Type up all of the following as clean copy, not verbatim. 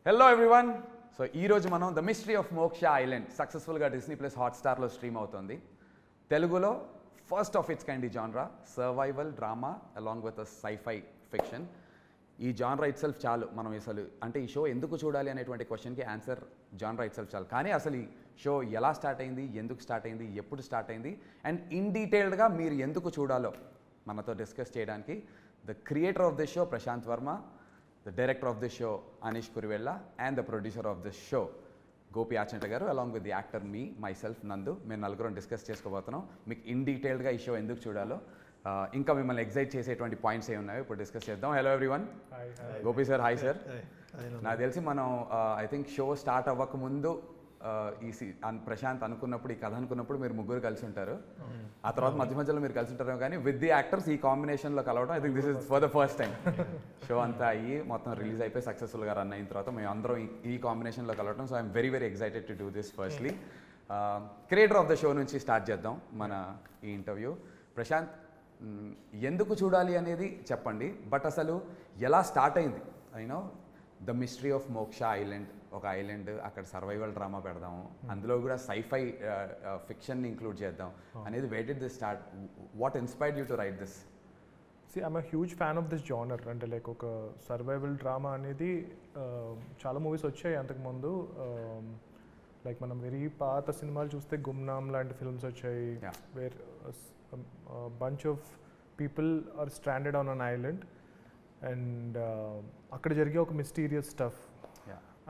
Hello everyone. So ఈరోజు మనం the mystery of Moksha island సక్సెస్ఫుల్గా డిస్నీ ప్లస్ హాట్స్టార్లో స్ట్రీమ్ అవుతుంది. తెలుగులో ఫస్ట్ ఆఫ్ ఇట్స్ కైండ్ ఈ genre, survival drama along with scifi fiction. ఈ జాన్రా ఇట్ సెల్ఫ్ చాలు. మనం అసలు అంటే ఈ షో ఎందుకు చూడాలి అనేటువంటి క్వశ్చన్కి ఆన్సర్ జాన్రా ఇట్ సెల్ఫ్ చాలు. కానీ అసలు ఈ షో ఎలా స్టార్ట్ అయింది, ఎందుకు స్టార్ట్ అయింది, ఎప్పుడు స్టార్ట్ అయింది అండ్ ఇన్ డీటెయిల్డ్గా మీరు ఎందుకు చూడాలో మనతో డిస్కస్ చేయడానికి the creator of this show Prashanth Varma, the director of this show Anish Kurivella and the producer of this show Gopi Achinta garu along with the actor myself Nandu. మేము నలుగురం discuss చేసుకోబోతున్నాం. మీకు ఇన్ డీటెయిల్డ్గా ఈ షో ఎందుకు చూడాలో ఇంకా మిమ్మల్ని ఎగ్జైట్ చేసేటువంటి పాయింట్స్ ఏ ఉన్నాయో ఇప్పుడు డిస్కస్ చేద్దాం. Hello everyone. Gopi sir, hi sir. నాకు తెలిసి మనం ఐ థింక్ షో స్టార్ట్ అవ్వక ముందు ప్రశాంత్ అనుకున్నప్పుడు, ఈ కథ అనుకున్నప్పుడు మీరు ముగ్గురు కలిసి ఉంటారు. ఆ తర్వాత మధ్య మధ్యలో మీరు కలిసి ఉంటారు. కానీ విత్ ది యాక్టర్స్ ఈ కాంబినేషన్లో కలవడం I think this is for the first time. Show అంతా అయ్యి మొత్తం రిలీజ్ అయిపోయి సక్సెస్ఫుల్గా రన్ అయిన తర్వాత మేము అందరం ఈ కాంబినేషన్లో కలవడం. So I'm very very excited to do this. Firstly creator of the show నుంచి స్టార్ట్ చేద్దాం మన ఈ ఇంటర్వ్యూ. ప్రశాంత్, ఎందుకు చూడాలి అనేది చెప్పండి, బట్ అసలు ఎలా స్టార్ట్ అయింది? You know the mystery of Moksha island, ఒక ఐలాండ్, అక్కడ సర్వైవల్ డ్రామా పెడదాము, అందులో కూడా సైఫై ఫిక్షన్ని ఇంక్లూడ్ చేద్దాం అనేది. Where did this start? What inspired you to right this? I'm a huge fan of this genre. అంటే లైక్ ఒక సర్వైవల్ డ్రామా అనేది చాలా మూవీస్ వచ్చాయి అంతకుముందు. లైక్ మనం వెరీ పాత సినిమాలు చూస్తే గుమ్నామ్ లాంటి ఫిల్మ్స్ వచ్చాయి, where bunch of people are stranded on an island and అక్కడ జరిగే ఒక మిస్టీరియస్ స్టఫ్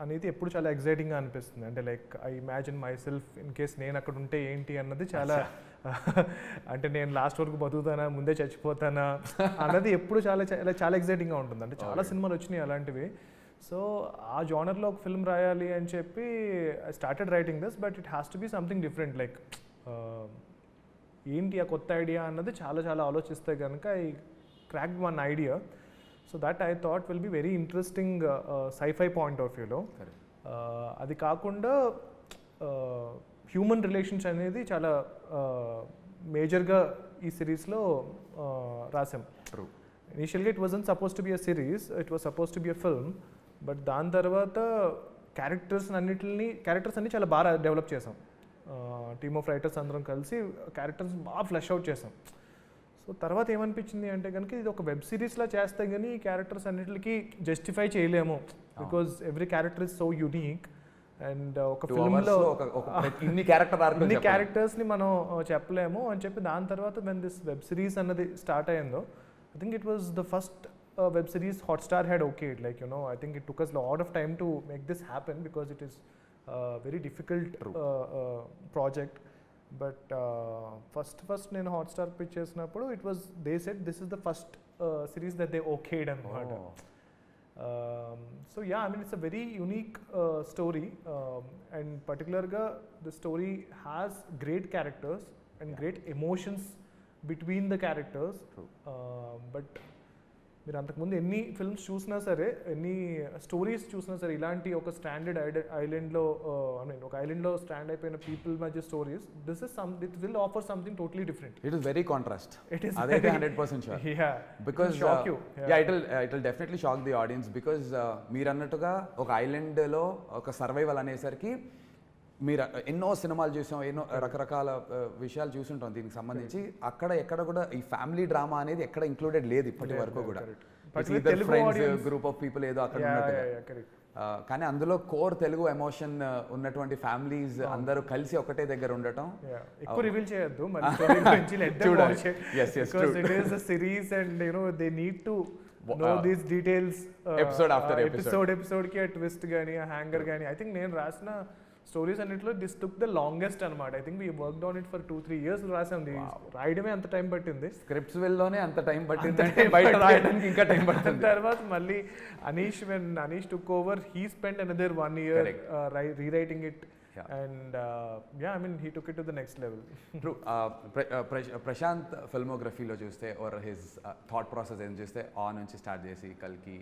అనేది ఎప్పుడు చాలా ఎగ్జైటింగ్గా అనిపిస్తుంది. అంటే like I imagine my self in case నేను అక్కడ ఉంటే ఏంటి అన్నది చాలా అంటే నేను లాస్ట్ వరకు బతుకుతానా, ముందే చచ్చిపోతానా అన్నది ఎప్పుడు చాలా చాలా చాలా ఎగ్జైటింగ్గా ఉంటుంది. అంటే చాలా సినిమాలు వచ్చినాయి అలాంటివి. సో ఆ జానర్లో ఒక ఫిల్మ్ రాయాలి అని చెప్పి I started writing this, but it has to be something different. Like ఏంటి ఆ కొత్త ఐడియా అన్నది చాలా చాలా ఆలోచిస్తే కనుక I cracked one idea. So that I thought will be very interesting sci fi point of వ్యూలో. అది కాకుండా హ్యూమన్ రిలేషన్స్ అనేది చాలా మేజర్గా ఈ సిరీస్లో రాసాం. ఇనిషియల్గా it wasn't suppose to be a series, it was suppose to be a film. But దాని తర్వాత క్యారెక్టర్స్ అన్ని చాలా బాగా డెవలప్ చేసాం. టీమ్ ఆఫ్ రైటర్స్ అందరం కలిసి క్యారెక్టర్స్ బాగా ఫ్లెష్ అవుట్ చేసాం. సో తర్వాత ఏమనిపించింది అంటే కనుక ఇది ఒక వెబ్ సిరీస్లా చేస్తే కానీ ఈ క్యారెక్టర్స్ అన్నిటికి జస్టిఫై చేయలేము, because every character is so unique. And ఒక ఫిల్మ్లో ఇన్ని క్యారెక్టర్స్ని మనం చెప్పలేము అని చెప్పి దాని తర్వాత వెన్ దిస్ వెబ్ సిరీస్ అన్నది స్టార్ట్ అయ్యిందో, I think it was the first web series Hotstar had okayed. Like, you know, I think it took us a lot of time to make this happen because it is a very difficult project. But first నేను Hotstar pitch చేసినప్పుడు it was they said this is the first series that they okayed అనమాట. So yeah, I mean it's a very unique story and పర్టికులర్గా the story has great characters and great emotions between the characters. But మీరు అంతకుముందు ఎన్ని films చూసినా సరే, ఎన్ని stories చూసినా సరే, ఇలాంటి ఒక స్టాండర్డ్ ఐలాండ్లో ఐ మీన్ ఒక ఐలాండ్లో స్టాండ్ అయిపోయిన పీపుల్ మధ్య stories, this is it will offer something totally different. It is very contrast. It is అదైతే 100% sure. Because it will definitely shock the audience. Because మీరు అన్నట్టుగా ఒక ఐలాండ్లో ఒక సర్వైవల్ అనేసరికి మీరు ఎన్నో సినిమాలు చూసాం, ఎన్నో రకరకాల విషయాలు చూసుంటాం దీనికి సంబంధించి. అక్కడ ఎక్కడ కూడా ఈ ఫ్యామిలీ డ్రామా అనేది ఎక్కడ ఇంక్లూడెడ్ లేదు ఇప్పటి వరకు కూడా. గ్రూప్ ఆఫ్ పీపుల్ ఏదో అక్కడ ఉన్నట్టుగా. కానీ అందులో కోర్ తెలుగు ఎమోషన్ ఉన్నటువంటి ఫ్యామిలీస్ అందరూ కలిసి ఒకటే దగ్గర ఉండటం. ఎక్కువ రివీల్ చేయొద్దు ఎపిసోడ్ కి ట్విస్ట్ కానీ హ్యాంగర్ కానీ. ఐ థింక్ నేను రాసిన స్టోరీస్ అన్నింటిలో దిస్ టుక్ ద లాంగెస్ట్ అనమాట. I think we worked on it for 2-3 years రాసాం. రాయడమే అంత టైం పట్టింది, స్క్రిప్ట్స్ వెళ్ళలోనే అంత టైం పట్టింది, బయట రాయడానికి ఇంకా టైం పట్టింది. తర్వాత మళ్ళీ when Anish took over, he spent another 1 year rewriting it. And yeah, I mean, he took it to the next level. True. Prashanth ఫిల్మోగ్రఫీలో చూస్తే ఆర్ హిస్ థాట్ ప్రాసెస్ ఏం చూస్తే ఆన్ నుంచి స్టార్ట్ చేసి కల్కి,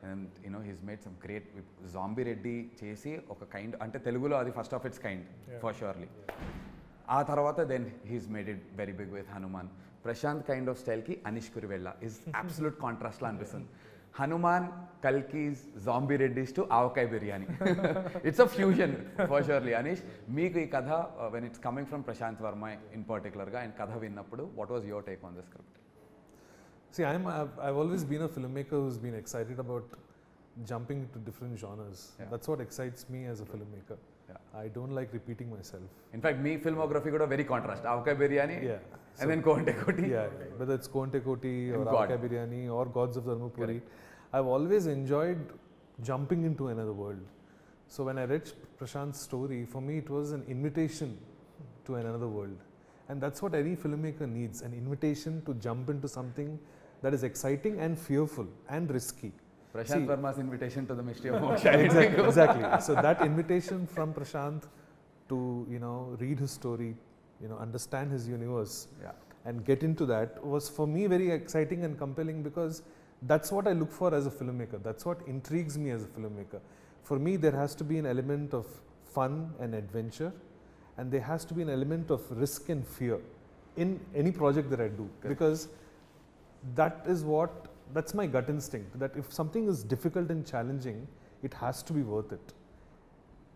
and you know he's made some great zombie Reddy చేసి ఒక kind, అంటే తెలుగులో అది first of it's kind for surely. ఆ తర్వాత then he's made it very big with Hanuman. Prashanth kind of స్టైల్కి అనీష్ కురివెల్లా ఇస్ అబ్సల్యూట్ కాంట్రాస్ట్లా అనిపిస్తుంది. Hanuman Kalki's zombie Reddy's to avakaya biryani. It's a fusion for surely. Anish, మీకు ఈ కథ when it's coming from Prashanth Varma in పర్టికులర్గా ఆయన కథ విన్నప్పుడు what was your take on the script? See, I've always been a filmmaker who's been excited about jumping into different genres. Yeah. That's what excites me as a filmmaker. Yeah. I don't like repeating myself. In fact, me filmography got a very contrast. Avkai biryani, Yeah. and then Konte Koti. Yeah, whether it's Konte Koti or And God. Avkai Biryani or Gods of Dharmapuri, I've always enjoyed jumping into another world. So when I read Prasanth's story, for me it was an invitation to another world. And that's what any filmmaker needs, an invitation to jump into something that is exciting and fearful and risky. Prasanth Varma's invitation to the mystery of Moksha. Exactly. So that invitation from Prasanth to, read his story, understand his universe, Yeah. and get into that was for me very exciting and compelling, because that's what I look for as a filmmaker. That's what intrigues me as a filmmaker. For me, there has to be an element of fun and adventure, and there has to be an element of risk and fear in any project that I do. Correct. Because that's my gut instinct, that if something is difficult and challenging, it has to be worth it.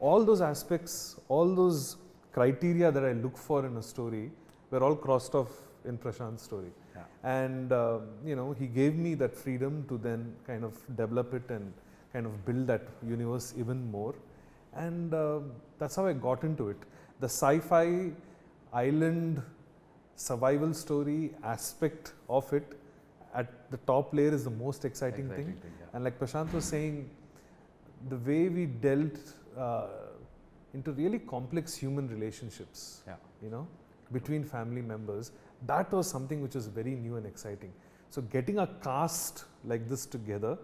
All those aspects, all those criteria that I look for in a story were all crossed off in Prasanth's story. Yeah. And he gave me that freedom to then kind of develop it and kind of build that universe even more. And that's how I got into it. The sci-fi island survival story aspect of it at the top layer is the most exciting thing. Yeah. And like Prasanth was saying, the way we dealt into really complex human relationships, Yeah. Between family members, that was something which was very new and exciting. So getting a cast like this together,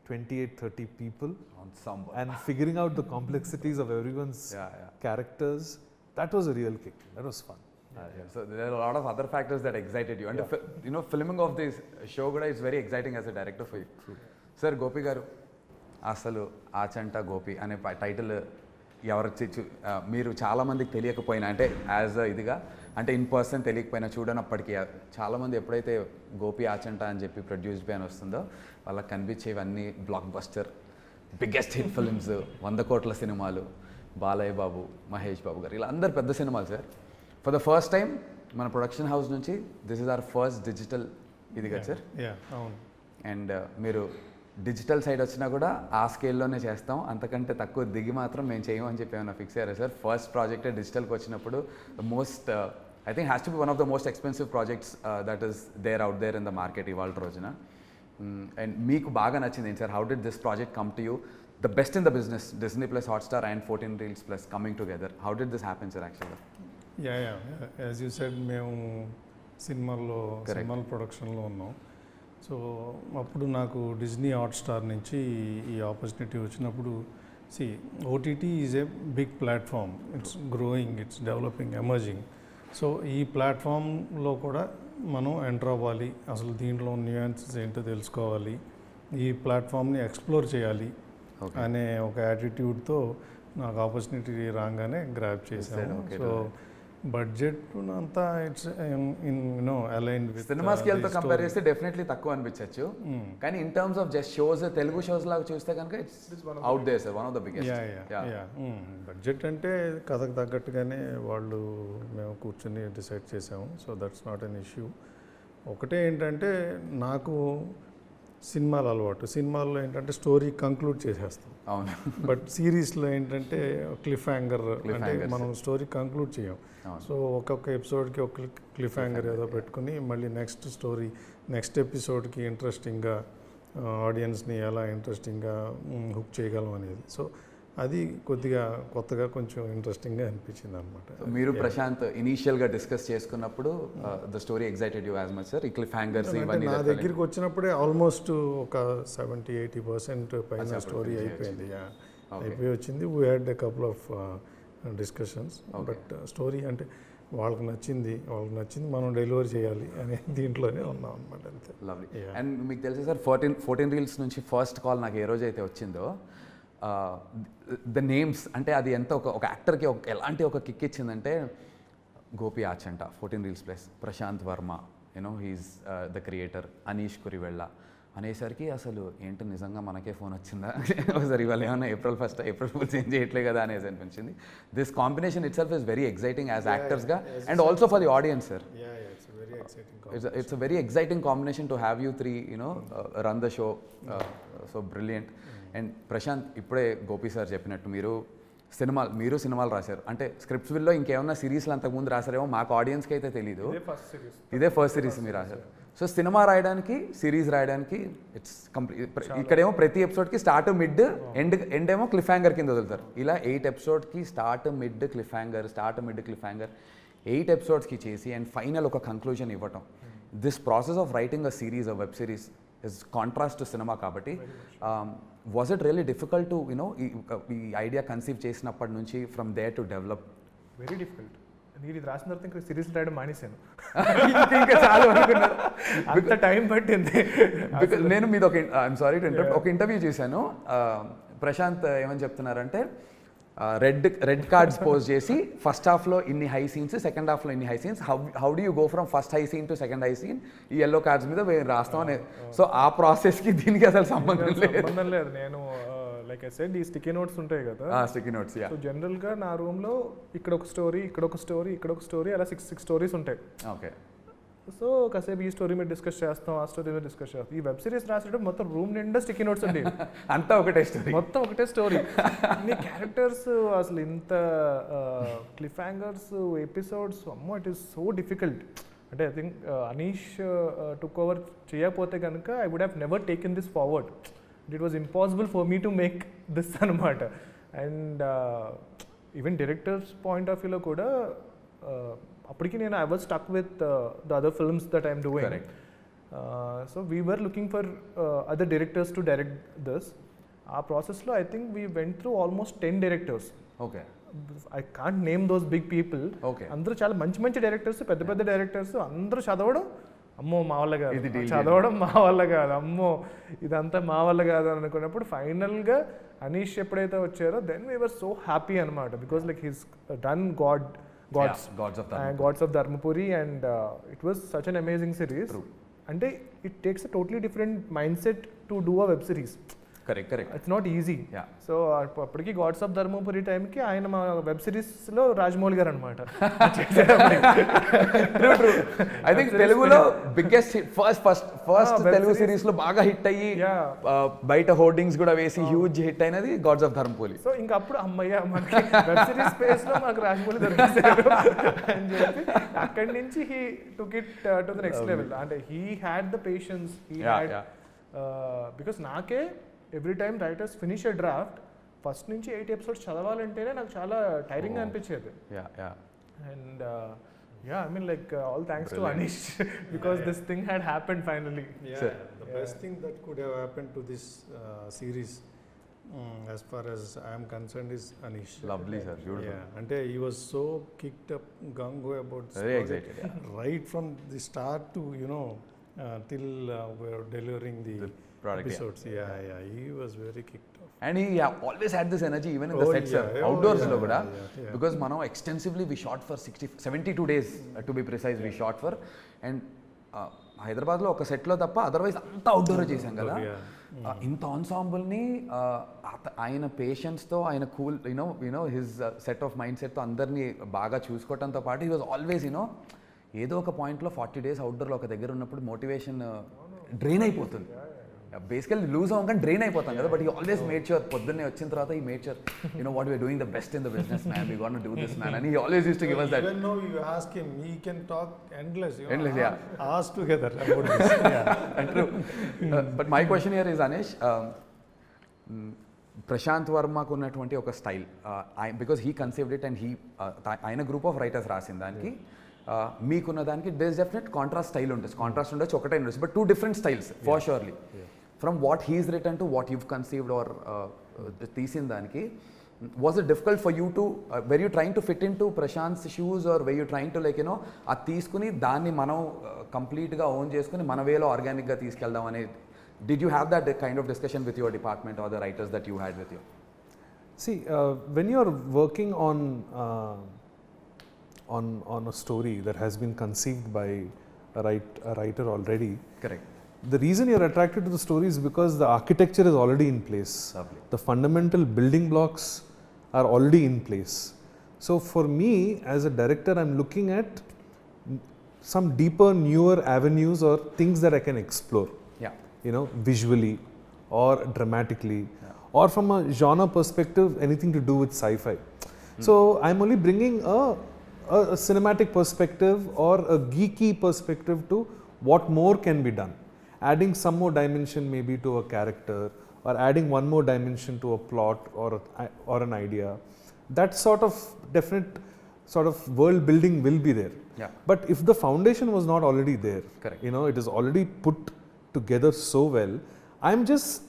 28, 30 people, Ensemble. and figuring out the complexities of everyone's Yeah. characters, that was a real kick. That was fun. Yeah. So there are a lot of other factors that excited you. And filming of this show is very exciting as a director for you. True. Sir, Gopi garu, అసలు ఆచంట గోపి అనే title మీరు చాలామందికి తెలియకపోయినా, అంటే as ఇదిగా అంటే in person తెలియకపోయినా చూడనప్పటికీ చాలామంది ఎప్పుడైతే గోపి ఆచంట అని చెప్పి ప్రొడ్యూస్ అని వస్తుందో వాళ్ళకి కనిపించేవన్నీ blockbuster biggest hit films, 100 కోట్ల సినిమాలు, బాలయ్య బాబు, మహేష్ బాబు గారు, ఇలా అందరు పెద్ద సినిమాలు. Sir, for the first time మన ప్రొడక్షన్ హౌస్ నుంచి this is our first digital ఇది కదా సార్. అవును. అండ్ మీరు డిజిటల్ సైడ్ వచ్చినా కూడా ఆ స్కేల్లోనే చేస్తాం, అంతకంటే తక్కువ దిగి మాత్రం మేము చేయము అని చెప్పి ఏమైనా ఫిక్స్ అయ్యారా సార్? ఫస్ట్ ప్రాజెక్టే డిజిటల్కి వచ్చినప్పుడు most I think has to be one of the most expensive projects that is there out there in the market ఇవాళ రోజున. అండ్ మీకు బాగా నచ్చింది ఏంటి sir? How did this project come to you? The best in the business, Disney Plus Hotstar and 14 Reels Plus coming together. How did this happen, sir, actually? Yeah. As you said, మేము సినిమాల ప్రొడక్షన్లో ఉన్నాం. So అప్పుడు నాకు Disney Hotstar నుంచి ఈ opportunity వచ్చినప్పుడు, OTT is a big platform, it's growing, it's developing, emerging. So ఈ ప్లాట్ఫామ్లో కూడా మనం ఎంటర్ అవ్వాలి, అసలు దీంట్లో న్యూయాన్సెస్ ఏంటో తెలుసుకోవాలి, ఈ ప్లాట్ఫామ్ని ఎక్స్ప్లోర్ చేయాలి అనే ఒక యాటిట్యూడ్తో నాకు ఆపర్చునిటీ రాగానే గ్రాబ్ చేశాను. సో బడ్జెట్ అంతా ఇట్స్ అలైన్ విత్ సినిమా స్కేల్తో కంపేర్ చేస్తే డెఫినెట్లీ తక్కువ అనిపించవచ్చు, కానీ in terms of just shows, Telugu shows లాగా చూస్తే కనుక it's out there sir, one of the biggest. Budget అంటే కథకు తగ్గట్టుగానే మేము కూర్చొని డిసైడ్ చేసాము. So that's not an issue. ఒకటే ఏంటంటే నాకు సినిమాలు అలవాటు, సినిమాల్లో ఏంటంటే స్టోరీ కంక్లూడ్ చేసేస్తాం. అవును. బట్ సిరీస్లో ఏంటంటే క్లిఫ్ హ్యాంగర్, అంటే మనం స్టోరీ కంక్లూడ్ చేయం. సో ఒక్కొక్క ఎపిసోడ్కి ఒక క్లిఫ్ హ్యాంగర్ ఏదో పెట్టుకుని మళ్ళీ నెక్స్ట్ ఎపిసోడ్కి ఇంట్రెస్టింగ్గా ఆడియన్స్ని ఎలా ఇంట్రెస్టింగ్గా హుక్ చేయగలం అనేది. సో అది కొద్దిగా కొత్తగా కొంచెం ఇంట్రెస్టింగ్గా అనిపించింది అనమాట. మీరు ప్రశాంత్ ఇనీషియల్గా డిస్కస్ చేసుకున్నప్పుడు the story excited you as much sir? ఈ క్లిఫ్ హ్యాంగర్స్ ఇవన్నీ నా దగ్గరికి వచ్చినప్పుడే ఆల్మోస్ట్ ఒక 70-80% పైన స్టోరీ అయిపోయింది, అయిపోయి వచ్చింది. We had a couple of discussions. But story అంటే వాళ్ళకి నచ్చింది మనం డెలివరీ చేయాలి అనే దీంట్లోనే ఉన్నాం అనమాట, అంతే. లవ్లీ. అండ్ మీకు తెలుసా సార్, 14 రీల్స్ నుంచి ఫస్ట్ కాల్ నాకు ఏ రోజైతే వచ్చిందో, ద నేమ్స్ అంటే అది ఎంత ఒక యాక్టర్కి ఎలాంటి ఒక కిక్ ఇచ్చిందంటే, Gopi Achanta, 14 Reels Plus, Prashanth Varma, he's the creator, Anish Kuruvella, అనేసరికి అసలు ఏంటి నిజంగా మనకే ఫోన్ వచ్చిందా ఒకసారి ఇవాళ ఏమన్నా ఏప్రిల్ ఫుల్ చేంజ్ చేయట్లే కదా అనేసి అనిపించింది. This combination itself is very exciting as యాక్టర్స్గా and also for the audience sir. It's a very exciting combination to have you three, run the show. So brilliant. And Prasanth, ఇప్పుడే Gopi sir చెప్పినట్టు మీరు సినిమాలు రాశారు అంటే scripts willow ఇంకేమన్నా సిరీస్లు అంతకుముందు రాశారేమో మాకు ఆడియన్స్కి అయితే తెలీదు. ఇదే ఫస్ట్ సిరీస్ మీరు రాశారు. సో సినిమా రాయడానికి సిరీస్ రాయడానికి ఇట్స్ కంప్లీట్. ఇక్కడేమో ప్రతి ఎపిసోడ్కి స్టార్ట్ మిడ్ ఎండ్ ఏమో క్లిఫ్ హ్యాంగర్ కింద వదులుతారు. ఇలా 8 ఎపిసోడ్కి స్టార్ట్ మిడ్ క్లిఫ్ హ్యాంగర్ 8 ఎపిసోడ్స్కి చేసి అండ్ ఫైనల్ ఒక కంక్లూజన్ ఇవ్వటం. This process of writing a series a web series is contrast to cinema కాబట్టి was it really difficult to ఈ ఐడియా కన్సీవ్ చేసినప్పటి నుంచి from there to develop? Very difficult. మీరు ఇది రాసిన తర్వాత ఇంకా సిరీస్ రాయడం మానేశాను. ఇంకా చాలు అనుకున్నారు. అంత టైం పట్టింది. నేను మీద ఐఎమ్ సారీ టు ఇంటరప్ట్, ఒక ఇంటర్వ్యూ చూశాను. ప్రశాంత్ ఏమని చెప్తున్నారంటే రెడ్ కార్డ్స్ పోస్ట్ చేసి ఫస్ట్ హాఫ్లో ఇన్ని హై సీన్స్, సెకండ్ హాఫ్లో ఇన్ని high scenes, how do you go from first high scene to second high scene, ఈ ఎల్లో కార్డ్స్ మీద రాస్తాం అనేది. సో ఆ ప్రాసెస్కి దీనికి అసలు సంబంధం లేదు. నేను లైక్ ఐ సెడ్ ఈ స్టిక్కీ నోట్స్ ఉంటాయి కదా, స్టిక్కీ నోట్స్. సో జనరల్గా నా రూమ్లో ఇక్కడ ఒక స్టోరీ అలా 6 స్టోరీస్ ఉంటాయి. ఓకే. సో కాసేపు ఈ స్టోరీ మీద డిస్కస్ చేస్తాం, ఆ స్టోరీ మీద డిస్కస్ చేస్తాం. ఈ వెబ్ సిరీస్ రాసేటప్పుడు మొత్తం రూమ్ నిండా స్టిక్కీ నోట్స్ ఉండేవి. అంతా ఒకటే స్టోరీ, మొత్తం ఒకటే స్టోరీ. అన్ని క్యారెక్టర్స్, అసలు ఇంత క్లిఫ్ హ్యాంగర్స్, ఎపిసోడ్స్, అమ్మో ఇట్ ఈస్ సో డిఫికల్ట్. అంటే I think Anish took over చేయకపోతే కనుక I would have never taken this forward. It was impossible for me to make this అనమాట. And even director's point of వ్యూలో కూడా అప్పటికి నేను I was stuck with the other films that I'm doing. So we were looking for other directors to direct this. ఆ ప్రాసెస్లో I think we went through almost 10 directors. Okay. I can't name those big people. అందరూ చాలా మంచి directors, పెద్ద directors. అందరూ చదవడం అమ్మో మా వల్ల కాదు, చదవడం మా వల్ల కాదు, అమ్మో ఇదంతా మా వల్ల కాదు అని అనుకున్నప్పుడు ఫైనల్గా అనీష్ ఎప్పుడైతే వచ్చారో then we were so happy అనమాట. Because like he's done Gods of Dharmapuri, and it was such an amazing series. True. And it takes a totally different mindset to do a web series. Correct. It's not easy. Yeah. So అప్పటికి God's of Dharmapuri టైంకి ఆయన మా web సిరీస్లో రాజమౌళి గారు అనమాట. True. I think తెలుగులో biggest first Telugu series లో బాగా హిట్ అయ్యి బయట హోర్డింగ్స్ కూడా వేసి హ్యూజ్ హిట్ అయినది గాడ్స్ ఆఫ్ ధర్మపురి. సో ఇంకా అప్పుడు అమ్మయ్య మనకి వెబ్ సిరీస్ స్పేస్ లో మాకు రాజమౌళి దొరికేశారు అని చెప్పి అక్కడి నుంచి he took it to the next level. అంటే he had the patience, he had because నాకే every time writers finish a draft first నుంచి 8 ఎపిసోడ్స్ చదవాలంటేనే నాకు చాలా టైరింగ్ అనిపించేది. And I mean like all thanks to Anish because this thing had happened finally. The best thing that could have happened to this series as far as I am concerned is Anish. Lovely sir, beautiful. Ante he was so kicked up gung-ho about this very project, excited, right from the start to till we are delivering the product, episodes. He was very kicked off. And he always had this energy even in the sets, outdoors lo kuda, because mano extensively we shot for 72 days to be precise, we shot for, and హైదరాబాద్లో ఒక సెట్లో తప్ప otherwise అంతా outdoor చేశాం కదా. ఇంత ఆన్సాంబుల్ని ఆయన పేషెన్స్తో, ఆయన cool you know his set of mind సెట్తో అందరినీ బాగా చూసుకోవడంతో పాటు హీ వాజ్ ఆల్వేస్ ఏదో ఒక పాయింట్లో 40 days అవుట్డోర్లో ఒక దగ్గర ఉన్నప్పుడు మోటివేషన్ డ్రైన్ అయిపోతుంది. బేసికల్లీ లూజ్ అవ్వగానే డ్రైన్ అయిపోతాం కదా, but he always made sure పొద్దున్నే వచ్చిన తర్వాత ఈ made sure what we are doing the best in the business man, we gonna do this man, and he always used to give us that. Even though you ask him, he can talk endless, hours together about this. And true. But my question here is, Anish, Prashanth వర్మకు ఉన్నటువంటి ఒక style, because he conceived it and ఆయన group of writers రాసిన దానికి మీకున్న దానికి there is definite contrast style ఉంటుంది. Contrast ఉండొచ్చు, ఒకటే ఉండొచ్చు, but 2 different styles for surely. From what he's written to what you've conceived or తీసిన దానికి, was it difficult for you to were you trying to fit into Prashanth's shoes, or were you trying to అది తీసుకుని దాన్ని మనం కంప్లీట్గా own చేసుకుని మన వేలో ఆర్గానిక్గా తీసుకెళ్దాం అనేది, did you have that kind of discussion with your department or the writers that you had with you? See, when you're working on a story that has been conceived by a writer already, correct, the reason you're attracted to the story is because the architecture is already in place. Lovely. The fundamental building blocks are already in place. So for me as a director, I'm looking at some deeper, newer avenues or things that I can explore. Yeah. You know, visually or dramatically, or from a genre perspective, anything to do with sci-fi. So I'm only bringing a cinematic perspective or a geeky perspective to what more can be done. Adding some more dimension maybe to a character, or adding one more dimension to a plot or an idea. That sort of definite sort of world building will be there. Yeah. But if the foundation was not already there, Correct. you know, it is already put together so well, I'm just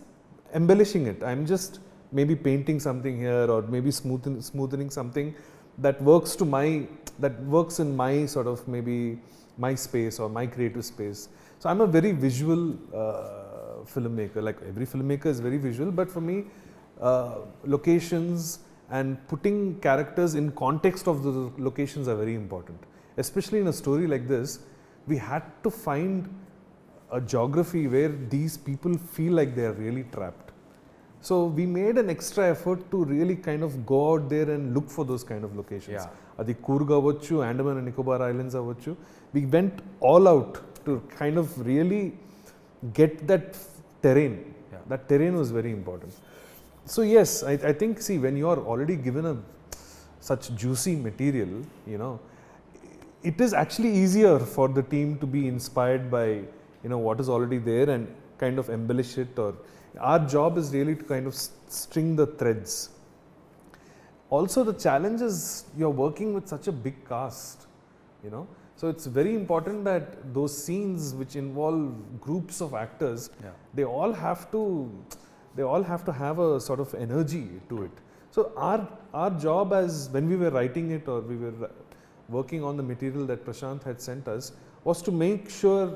embellishing it. I'm just maybe painting something here, or maybe smoothening something that works in my sort of maybe my space or my creative space. So I'm a very visual filmmaker. Like every filmmaker is very visual, but for me, locations and putting characters in context of the locations are very important. Especially in a story like this, we had to find a geography where these people feel like they are really trapped. So we made an extra effort to really kind of go out there and look for those kind of locations. Yeah. Adi Coorg avachchu, Andaman and Nicobar Islands avachchu. We went all out to kind of really get that terrain. Yeah. That terrain was very important. So yes, I think, see, when you are already given such juicy material, you know, it is actually easier for the team to be inspired by, you know, what is already there and kind of embellish it. Or our job is really to kind of string the threads. Also, the challenge is you're working with such a big cast, you know. So it's very important that those scenes which involve groups of actors, they all have to have a sort of energy to it. So our job, as when we were writing it or we were working on the material that Prasanth had sent us, was to make sure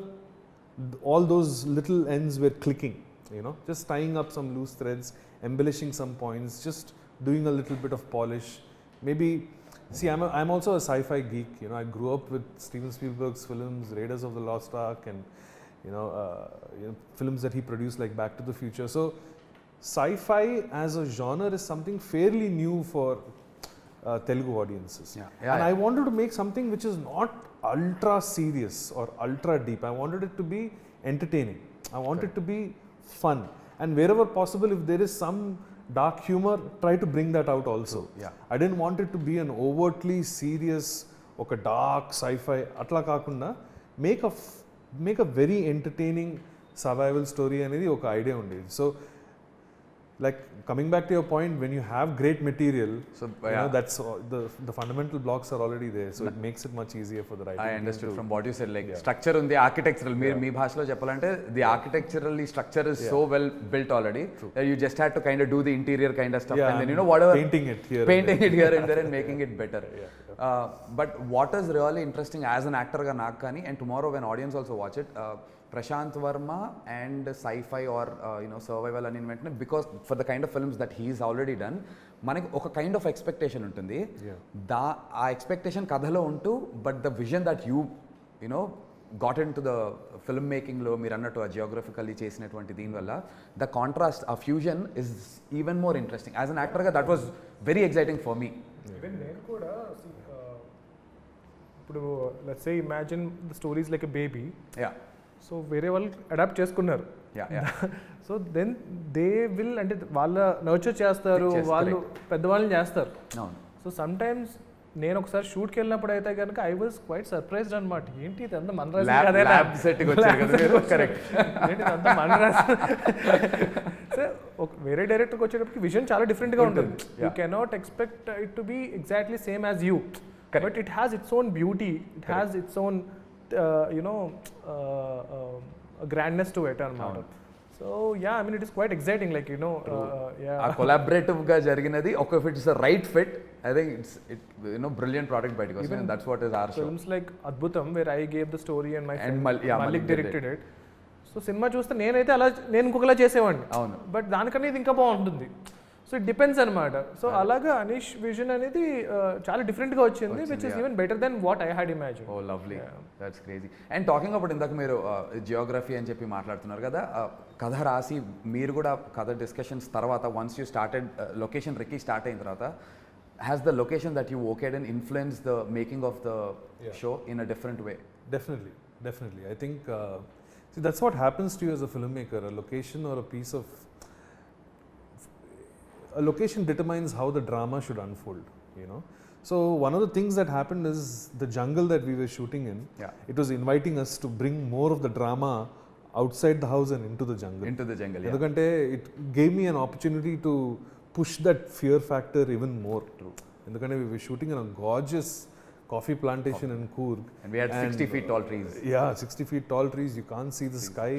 all those little ends were clicking, you know, just tying up some loose threads, embellishing some points, just doing a little bit of polish. Maybe, see, I'm also a sci-fi geek, you know. I grew up with Steven Spielberg's films, Raiders of the Lost Ark, and you know, films that he produced like Back to the Future. So sci-fi as a genre is something fairly new for Telugu audiences. And I wanted to make something which is not ultra serious or ultra deep. I wanted it to be entertaining. I want it to be fun. And wherever possible, if there is some dark humor, try to bring that out also. I didn't want it to be an overtly serious, oka dark sci-fi. Atla kakunda, make a very entertaining survival story anedi oka idea undi. So, like, coming back to your point, when you have great material, so you know, that's the fundamental blocks are already there, so it makes it much easier for the writing. I understood from what you said, like structure on the architectural, me bhashalo cheppalante, the architecturally structure is so well built already that you just had to kind of do the interior kind of stuff, and then, you know, whatever, painting it here and there and making it better. But what is really interesting as an actor ga naak kani, and tomorrow when audience also watch it, Prasanth Varma and sci-fi or you know, survival and inventment, because for the kind of films that he's already done, మనకి ఒక kind of expectation ఉంటుంది. ఆ expectation కథలో ఉంటూ, but the vision that you know got into the film మేకింగ్లో మీరు అన్నట్టు ఆ జియోగ్రఫికల్లీ చేసినటువంటి దీనివల్ల ద కాంట్రాస్ట్, ఆ fusion is even more interesting. As an యాక్టర్గా that was very exciting for me. Even నేను కూడా ఇప్పుడు let's say imagine the stories like a baby. So వేరే వాళ్ళు అడాప్ట్ చేసుకున్నారు. సో దెన్ దే విల్, అంటే వాళ్ళ నర్చర్ చేస్తారు, వాళ్ళు పెద్దవాళ్ళని చేస్తారు. సో సమ్ టైమ్స్ నేను ఒకసారి షూట్కి వెళ్ళినప్పుడు అయితే కనుక ఐ వాజ్ క్వైట్ సర్ప్రైజ్డ్ అనమాట. ఏంటి ఇదంతా మన వేరే డైరెక్టర్కి వచ్చేటప్పటికి విజన్ చాలా డిఫరెంట్గా ఉంటుంది. You cannot expect it to be exactly same as you, but it has its own beauty, it has its own grandness to it anamata. So yeah, I mean, it is quite exciting, like, you know, a collaborative ga jariginadi, okay, if it's a right fit, I think it's you know, brilliant product by because that's what is our show. Films like Adbhutam, where I gave the story and my friend Malik directed it. So cinema చూస్తే నేనైతే అలా నేను ఇంకొకలా చేసేవాడిని, but దానికన్నా ఇది ఇంకా బాగుంటుంది. So it depends అనమాట. సో అలాగా అనీష్ విజన్ అనేది చాలా డిఫరెంట్గా వచ్చింది, which is even better then what I had imagine. Oh lovely, that's crazy. And talking about ఇందాక మీరు జియోగ్రఫీ అని చెప్పి మాట్లాడుతున్నారు కదా, కథ రాసి మీరు కూడా కథ డిస్కషన్స్ తర్వాత once you started location recce start అయిన తర్వాత has the location that you worked in influenced the making of the show in a different way? Definitely. I think see, that's what happens to you as a filmmaker. A location or a piece of a location determines how the drama should unfold, you know. So one of the things that happened is the jungle that we were shooting in, it was inviting us to bring more of the drama outside the house and into the jungle. Endukante it gave me an opportunity to push that fear factor even more. True. Endukante we were shooting in a gorgeous coffee plantation in Coorg. And we had 60 feet tall trees. Yeah, 60 feet tall trees. You can't see the sky.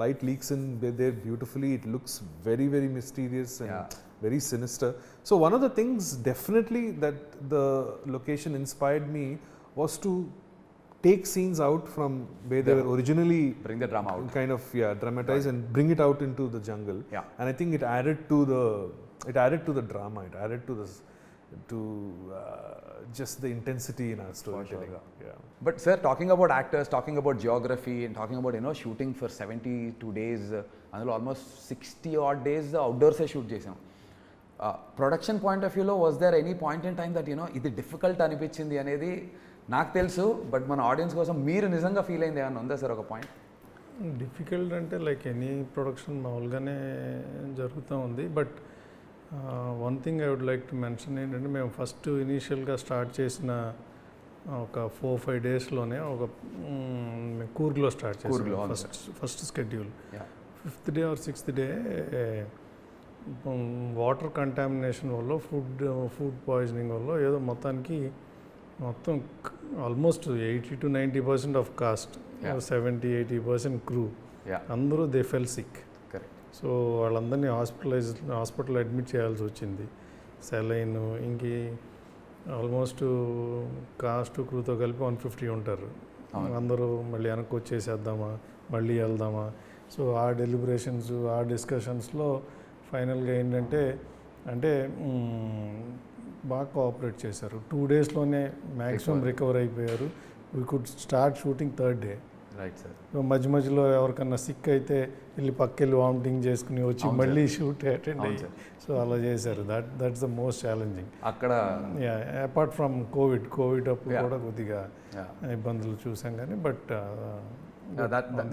Light leaks in there beautifully. It looks very, very mysterious and very sinister. So one of the things definitely that the location inspired me was to take scenes out from where they were originally, bring the drama out, kind of dramatize and bring it out into the jungle. And I think it added to the drama, it added to this to just the intensity in our storytelling. But sir, talking about actors, talking about geography, and talking about, you know, shooting for 72 days, అందులో almost 60 odd days outdoors shoot చేసాం. Production point of view లో was there any point in time that, you know, ఇది difficult అనిపించింది అనేది నాకు తెలుసు, but మన audience కోసం మీరు నిజంగా ఫీల్ అయింది ఏమన్నా ఉందా సార్ ఒక పాయింట్? డిఫికల్ట్ అంటే లైక్ ఎనీ ప్రొడక్షన్ మామూలుగానే జరుగుతూ ఉంది. But one thing I would like to mention ఏంటంటే, మేము ఫస్ట్ ఇనీషియల్గా స్టార్ట్ చేసిన ఒక 4-5 డేస్లోనే ఒక కూర్గ్లో స్టార్ట్ చేసాం first schedule. 5th day or 6th day water contamination వల్ల ఫుడ్ పాయిజనింగ్ వల్ల ఏదో మొత్తం almost 80 to 90% of cost, 70-80% crew, అందరూ దే ఫెల్ సిక్. సో వాళ్ళందరినీ హాస్పిటల్ అడ్మిట్ చేయాల్సి వచ్చింది. సెలైన్ ఇంకి ఆల్మోస్ట్ కాస్ట్ క్రూతో కలిపి 150 ఉంటారు. అందరూ మళ్ళీ వెనక్కి వచ్చేసేద్దామా, మళ్ళీ వెళ్దామా. సో ఆ డెలిబరేషన్స్, ఆ డిస్కషన్స్లో ఫైనల్గా ఏంటంటే బాగా కోఆపరేట్ చేశారు. 2 డేస్లోనే మ్యాక్సిమం రికవర్ అయిపోయారు. We could start shooting 3rd day. Right sir. మధ్యలో ఎవరికన్నా సిక్ అయితే వెళ్ళి పక్కెళ్ళి వామిటింగ్ చేసుకుని వచ్చి మళ్ళీ షూట్ అటెండ్ అయ్యి, సో అలా చేశారు. దట్స్ ద మోస్ట్ ఛాలెంజింగ్ అక్కడ. అపార్ట్ ఫ్రమ్ కోవిడ్ అప్పుడు కూడా కొద్దిగా ఇబ్బందులు చూసాం కానీ, but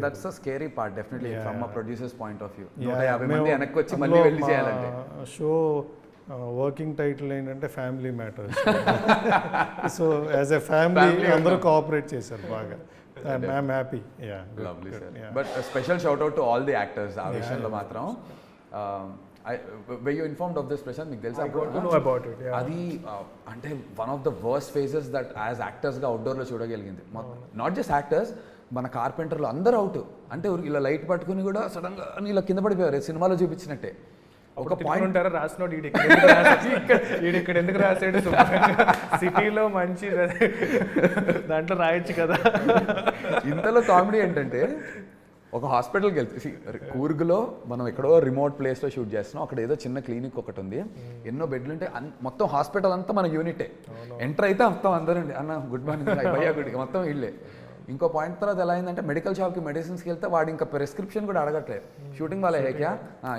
that's the scary part definitely from a producer's point of view. 150 మంది వెనక్కి వచ్చి మళ్ళీ వెళ్ళి చేయాలంటే. షో వర్కింగ్ టైటిల్ ఏంటంటే family matters. So as a family అందరూ కోఆపరేట్ చేశారు బాగా. I'm happy. Lovely sir. But special shout out to all the actors ఆ విషయంలో మాత్రం. were you informed of this, Prasanth? మీకు తెలుసా? I got to know about it. అది అంటే one of the worst phases that as యాక్టర్స్గా అవుట్డోర్లో చూడగలిగింది. నాట్ జస్ట్ యాక్టర్స్, మన కార్పెంటర్లు అందరూ అవుట్. అంటే ఇలా లైట్ పట్టుకుని కూడా సడన్గా ఇలా కింద పడిపోయారు, సినిమాలో చూపించినట్టే. ఒక పాయింట్ ఉంటారా రాసినోడు ఇక్కడ ఎందుకు రాసాడు, సిటీలో మంచి దాంట్లో రాయొచ్చు కదా. ఇంతలో కామెడీ ఏంటంటే, ఒక హాస్పిటల్కి వెళ్తే, కూర్గ్లో మనం ఎక్కడో రిమోట్ ప్లేస్లో షూట్ చేస్తున్నాం. అక్కడ ఏదో చిన్న క్లినిక్ ఒకటి ఉంది, ఎన్నో బెడ్లు ఉంటే మొత్తం హాస్పిటల్ అంతా మన యూనిటే. ఎంటర్ అయితే మొత్తం అందరూ అన్న గుడ్ మార్నింగ్ భయ్యా గుడ్, మొత్తం ఇళ్ళే. ఇంకో పాయింట్ తర్వాత ఎలా అయిందంటే, మెడికల్ షాప్కి మెడిసిన్స్కి వెళ్తే వాడు ఇంకా ప్రిస్క్రిప్షన్ కూడా అడగట్లేదు. షూటింగ్ వాళ్ళ హేక్యా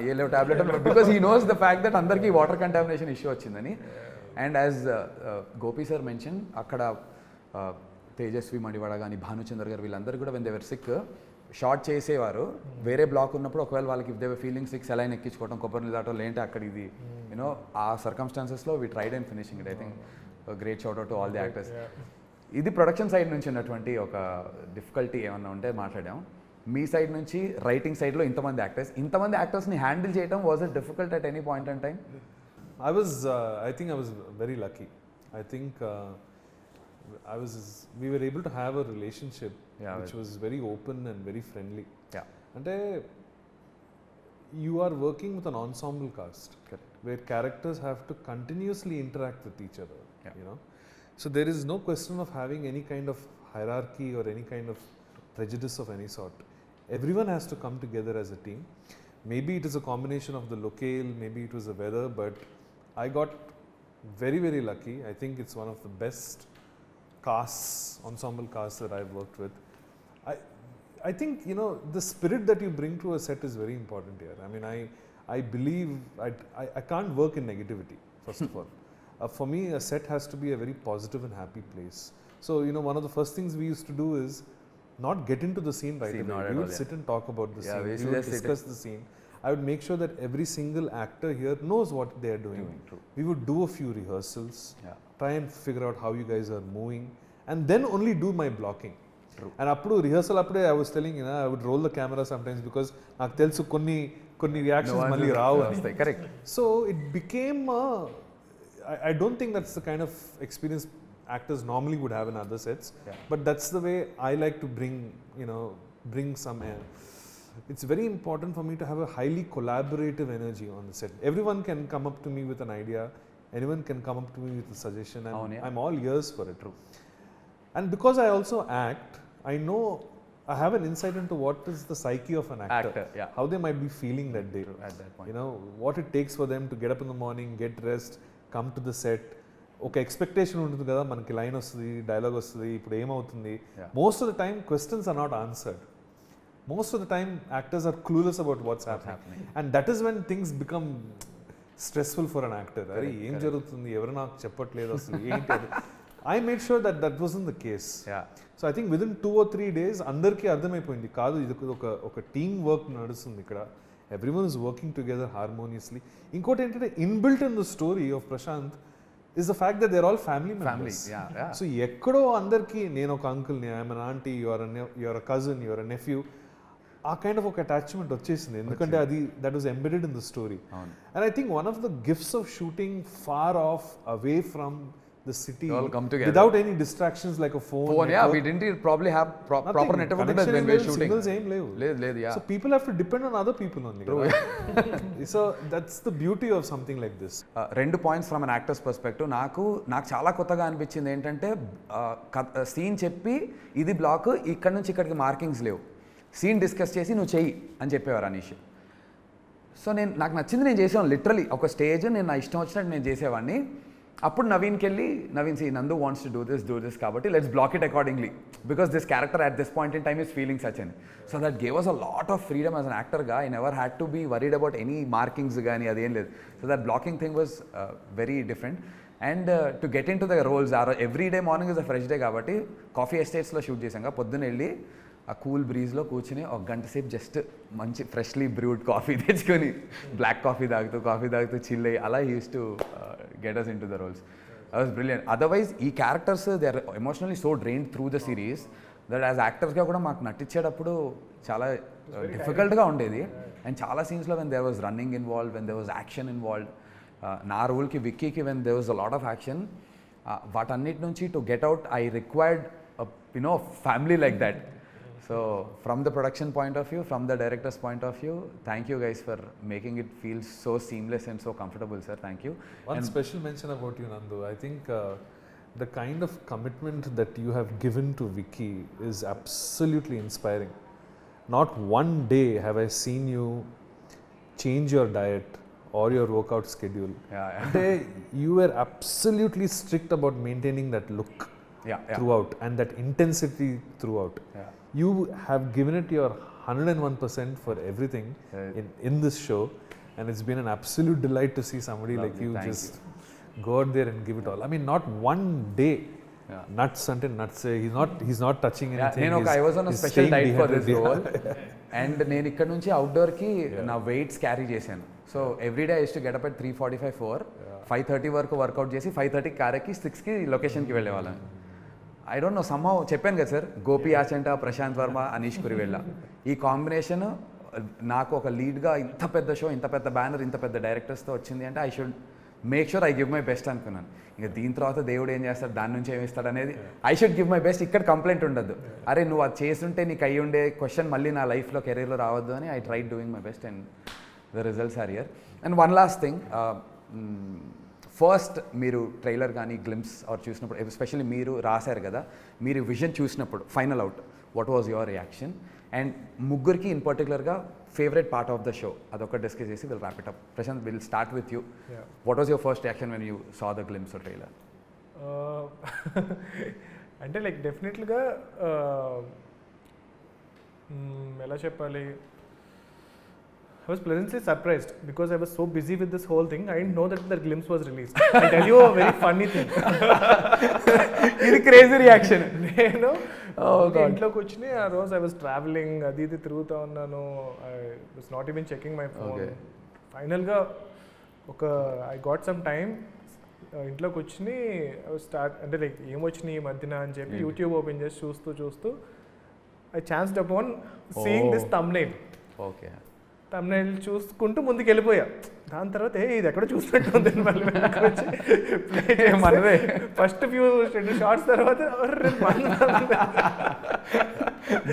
ఏ లేవు tablet, because he knows the fact that అందరికీ వాటర్ కంటామినేషన్ ఇష్యూ వచ్చిందని. And as Gopi sir mention, అక్కడ తేజస్వి మడివాడ కానీ భానుచందర్ గారు వీళ్ళందరూ కూడా when they were sick shot చేసేవారు. వేరే బ్లాక్ ఉన్నప్పుడు ఒకవేళ వాళ్ళకి if they were feeling sick saline ఎక్కించుకోవడం, కొబ్బరి నీళ్ళు దాటో లేంటే అక్కడ ఇది యూనో ఆ సర్కమ్స్టాన్సెస్లో we tried and finishing it. I think great shout out to all the actors. ఇది ప్రొడక్షన్ సైడ్ నుంచి ఉన్నటువంటి ఒక డిఫికల్టీ ఏమన్నా ఉంటే మాట్లాడాం. మీ సైడ్ నుంచి రైటింగ్ సైడ్లో ఇంతమంది యాక్టర్స్ని హ్యాండిల్ చేయడం was it difficult at any point in time? I think I was very lucky. I think we were able to have a relationship which was very open and very friendly. Ante you are working with an ensemble cast. Correct. Where characters have to continuously interact with each other, you know. So there is no question of having any kind of hierarchy or any kind of prejudice of any sort. Everyone has to come together as a team. Maybe it is a combination of the locale, maybe it was the weather, but I got very, very lucky. I think it's one of the best casts, ensemble casts that I've worked with. I think, you know, the spirit that you bring to a set is very important here. I mean, I believe I can't work in negativity, first of all. For me, a set has to be a very positive and happy place. So, you know, one of the first things we used to do is not get into the scene right away. We would sit and talk about the scene. We would discuss the scene. I would make sure that every single actor here knows what they are doing. We would do a few rehearsals, try and figure out how you guys are moving, and then only do my blocking. And appudu rehearsal appude I was telling, you know, I would roll the camera sometimes because నాకు తెలుసు కొన్ని reactions మళ్ళీ రావు అని. Correct. So it became I don't think that's the kind of experience actors normally would have in other sets, but that's the way I like to bring some air. It's very important for me to have a highly collaborative energy on the set. Everyone can come up to me with an idea, anyone can come up to me with a suggestion, and I'm all ears for it. And because I also act, I know I have an insight into what is the psyche of an actor, how they might be feeling that day at that point. You know, what it takes for them to get up in the morning, get dressed, come to the set. ఒక expectation ఉంటుంది కదా, మనకి line వస్తుంది, dialogue వస్తుంది, ఇప్పుడు ఏమవుతుంది. Most of the time questions are not answered. Most of the time actors are clueless about what's happening, and that is when things become stressful for an actor. అరే ఏం జరుగుతుంది, ఎవరు నాకు చెప్పట్లేదు అసలు ఏంటి అది. I made sure that that wasn't the case. So I think within 2 or 3 days అందరికీ అర్థమైపోయింది కాదు ఇది ఒక టీమ్ వర్క్ నడుస్తుంది ఇక్కడ. Everyone is working together harmoniously. ఇంకోటి ఏంటంటే inbuilt in the story of Prashanth is the fact that they're all family members. So ఎక్కడో అందరికీ నేను ఒక uncle, I'm an aunty, your uh cousin, your uh nephew, ఆ kind of ఒక attachment వచ్చేసింది. ఎందుకంటే అది that was embedded in the story. And I think one of the gifts of shooting far off away from the city without any distractions like a phone. We didn't probably have proper network when we were shooting. Signals aim levu. So people have to depend on other people only. So that's the beauty of something like this. Rendu points from an actor's perspective. నాకు చాలా కొత్తగా అనిపించింది ఏంటంటే, scene చెప్పి ఇది black, ఇక్కడ నుంచి ఇక్కడికి మార్కింగ్స్ లేవు, సీన్ డిస్కస్ చేసి నువ్వు చెయ్యి అని చెప్పేవారు అనీష్. సో నాకు నచ్చింది నేను చేసేవాడిని. లిటరలీ ఒక స్టేజ్ నేను నా ఇష్టం వచ్చినట్టు నేను చేసేవాడిని. అప్పుడు నవీన్కి వెళ్ళి, Naveen see Nandu wants to do this కాబట్టి let's block it accordingly because this character at this point in time is feeling such అని. So that gave us a lot of freedom as an యాక్టర్గా. I never had to be worried about any markings కానీ అదేం లేదు. So that blocking thing was very different. And to get into the roles every day morning is a fresh day కాబట్టి coffee ఎస్టేట్స్లో shoot చేసాం. పొద్దున్న వెళ్ళి ఆ cool బ్రీజ్లో కూర్చుని ఒక గంట సేపు జస్ట్ మంచి ఫ్రెష్లీ బ్రూడ్ కాఫీ తెచ్చుకొని బ్లాక్ కాఫీ తాగుతూ చిల్ అయ్యి అలా use to get us into the roles. That was brilliant. Otherwise ee characters they are emotionally so drained through the series that as actors ga kuda maaku nattichedappudu chaala difficult ga undedi. And chaala scenes lo when there was running involved, when there was action involved, na role ki Vicky ki when there was a lot of action, vatannit nunchi to get out I required a family like that. So from the production point of view, from the director's point of view, thank you guys for making it feel so seamless and so comfortable, sir. Thank you. One special mention about you, Nandu. I think the kind of commitment that you have given to Vicky is absolutely inspiring. Not one day have I seen you change your diet or your workout schedule. You were absolutely strict about maintaining that look throughout and that intensity throughout. You have given it your 101% for everything in this show, and it's been an absolute delight to see somebody like you just go out there and give it all. I mean, not one day nuts until nuts. He's not touching anything. I was on a special diet for this role, and నేను ఇక్కడ నుంచి outdoor కి నా weights carry చేశాను. So every day I use to get up at 3:45 5:30 వరకు work out చేసి 5:30 కారెక్కి 6కి లొకేషన్కి వెళ్ళేవాళ్ళని. ఐ డోంట్ నో సమ్హౌ చెప్పాను కదా సార్, గోపి ఆచంట, ప్రశాంత్ వర్మ, అనీష్ కురివెళ్ళ, ఈ కాంబినేషన్ నాకు ఒక లీడ్గా ఇంత పెద్ద షో, ఇంత పెద్ద బ్యానర్, ఇంత పెద్ద డైరెక్టర్స్తో వచ్చింది అంటే I should make sure I give my best అనుకున్నాను. ఇంకా దీని తర్వాత దేవుడు ఏం చేస్తాడు, దాని నుంచి ఏమి ఇస్తాడు అనేది I should give my best. ఇక్కడ కంప్లైంట్ ఉండద్దు, అరే నువ్వు అది చేస్తుంటే నీకు అయ్యి ఉండే క్వశ్చన్ మళ్ళీ నా లైఫ్లో కెరీర్లో రావద్దు అని I try doing my best and the results are here. And one last thing, first మీరు ట్రైలర్ కానీ గ్లిమ్స్ ఆర్ చూసినప్పుడు, ఎస్పెషల్లీ మీరు రాశారు కదా, మీరు విజన్ చూసినప్పుడు final out what was your reaction? And ముగ్గురికి ఇన్ పర్టికులర్గా favourite part of the show అదొక డిస్కస్ చేసి will wrap it up. Prashanth, will start with you. Yeah. What was your first reaction when you saw the glimpse of trailer? అంటే like డెఫినెట్లీగా ఎలా చెప్పాలి, I was pleasantly surprised because I was so busy with this whole thing. I didn't know that the glimpse was released. I'll tell you a very funny thing. ఇది crazy reaction. నేను ఇంట్లోకి వచ్చి ఆ రోజు I was travelling, అది ఇది తిరుగుతూ ఉన్నాను. I was not even checking my phone. ఫైనల్గా ఐ గాట్ సమ్ టైమ్, ఇంట్లోకి వచ్చి స్టార్ట్ అంటే లైక్ ఏమొచ్చినాయి ఈ మధ్యన అని చెప్పి యూట్యూబ్ ఓపెన్ చేసి చూస్తూ I chanced upon seeing this thumbnail. Okay, thumbnail చూసుకుంటూ ముందుకు వెళ్ళిపోయా. దాని తర్వాత ఇది ఎక్కడ చూసినట్టు ఉంది మళ్ళీ మనదే. ఫస్ట్ ఫ్యూ షార్ట్స్ తర్వాత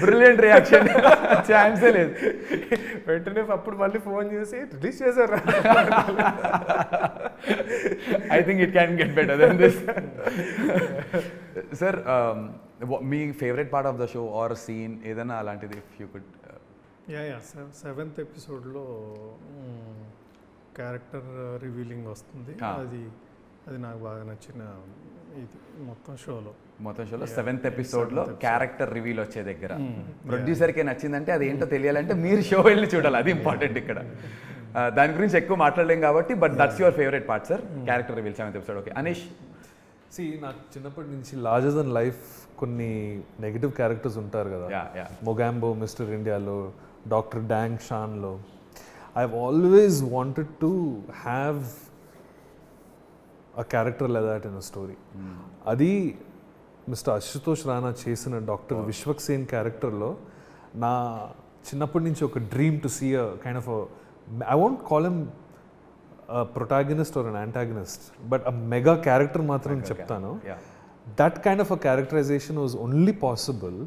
బ్రిలియంట్ రియాక్షన్, ఛాన్సే లేదు. వెంటనే అప్పుడు మళ్ళీ ఫోన్ చేసి రిలీజ్ చేశారు. I think it can get better then this. Sir, మీ favourite part of the show or scene ఏదైనా అలాంటిది ఇఫ్ యూ కుడ్? సెవెంత్ ఎపిసోడ్లో క్యారెక్టర్ రివీలింగ్ వస్తుంది. అది నాకు బాగా నచ్చిన ఇది మొత్తం షోలో సెవెంత్ ఎపిసోడ్లో క్యారెక్టర్ రివీల్ వచ్చే దగ్గర ప్రొడ్యూసర్కే నచ్చిందంటే అది ఏంటో తెలియాలంటే మీరు షో వెళ్ళి చూడాలి, అది ఇంపార్టెంట్ ఇక్కడ. దాని గురించి ఎక్కువ మాట్లాడలేం కాబట్టి, but that's your favourite part sir, character reveal seventh episode. Okay, Anish. నాకు చిన్నప్పటి నుంచి లార్జర్ దెన్ లైఫ్ కొన్ని నెగిటివ్ క్యారెక్టర్స్ ఉంటారు కదా, మొగాంబో మిస్టర్ ఇండియాలో, డాక్టర్ డాంగ్ షాన్లో. I always wanted to have a character like that in a story. అది మిస్టర్ అశుతోష్ రాణా చేసిన డాక్టర్ విశ్వక్ సేన్ క్యారెక్టర్లో నా చిన్నప్పటి నుంచి ఒక dream to see a kind of I won't call him protagonist are an antagonist, but a mega character మాత్రం చెప్తాను. That kind of a characterisation was only possible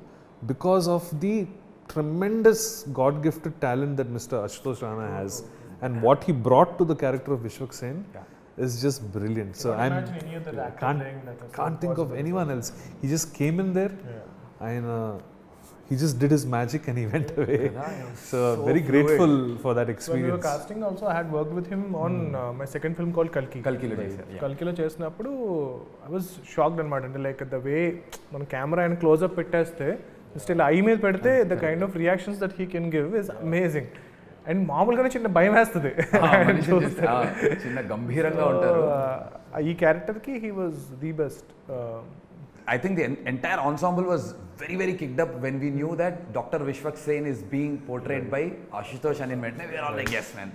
because of the tremendous God-gifted talent that Mr. Ashutosh Rana has, and what he brought to the character of Vishwak Sen is just brilliant. So I can't think of anyone else. He just came in there and he just did his magic and he went away. So very grateful for that experience. When we were casting also, I had worked with him on my second film called Kalki. Kalkilo చేసినప్పుడు I was shocked అనమాట. అంటే like the way మన camera and close up పెట్టేస్తే still I మీద పెడితే the kind of reactions that he can give is amazing. And మామూలుగానే చిన్న భయం వేస్తుంది, చిన్న గంభీరంగా ఉంటారు. ఈ క్యారెక్టర్కి he was the best. I think the entire ensemble was very, very kicked up when we knew that Dr. Vishwak Sen is being portrayed by Ashutosh and in Medne. We are all like, yes man.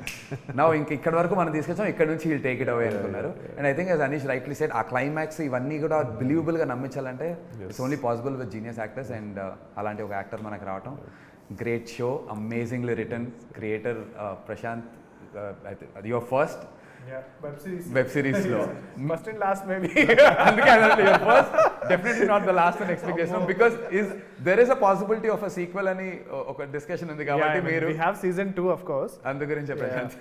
Now ikkada varaku మనం తీసుకొచ్చాం, ఇక్కడ నుంచి he'll take it away అనుకున్నారు. And I think as Anish rightly said, ఆ climax ఇవన్నీ కూడా believable గా నమ్మించాలంటే it's only possible with genius actors, and అలాంటి ఒక యాక్టర్ మనకు రావటం. Great show, amazingly written, creator Prasanth, your first web series lo first and last maybe. అందుకే అన్నట్టు your first, definitely not the last అని expect చేస్తున్నాం, because there is a possibility of a sequel అని ఒక discussion ఉంది కాబట్టి మీరు we have season 2 of course. అందు గురించి Prashanth.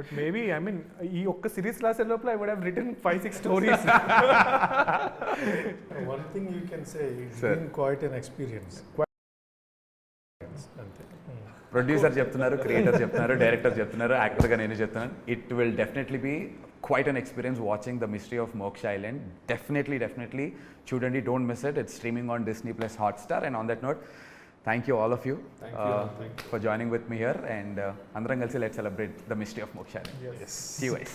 But maybe I mean ఈ ఒక్క సిరీస్ రాసే లోపల I would have written 5-6 stories. One thing you can say, it's been quite an experience. Producer చెప్తున్నారు, క్రియేటర్ చెప్తున్నారు, డైరెక్టర్ చెప్తున్నారు, యాక్టర్గా నేను చెప్తున్నాను. It will definitely be quite an experience watching the mystery of Moksha island. Definitely చూడండి, don't miss it. It's streaming on Disney+ Hotstar. And on that note, thank you all of you for joining with me here, and అందరం కలిసి let's celebrate the mystery of Moksha Island. Yes. See you guys.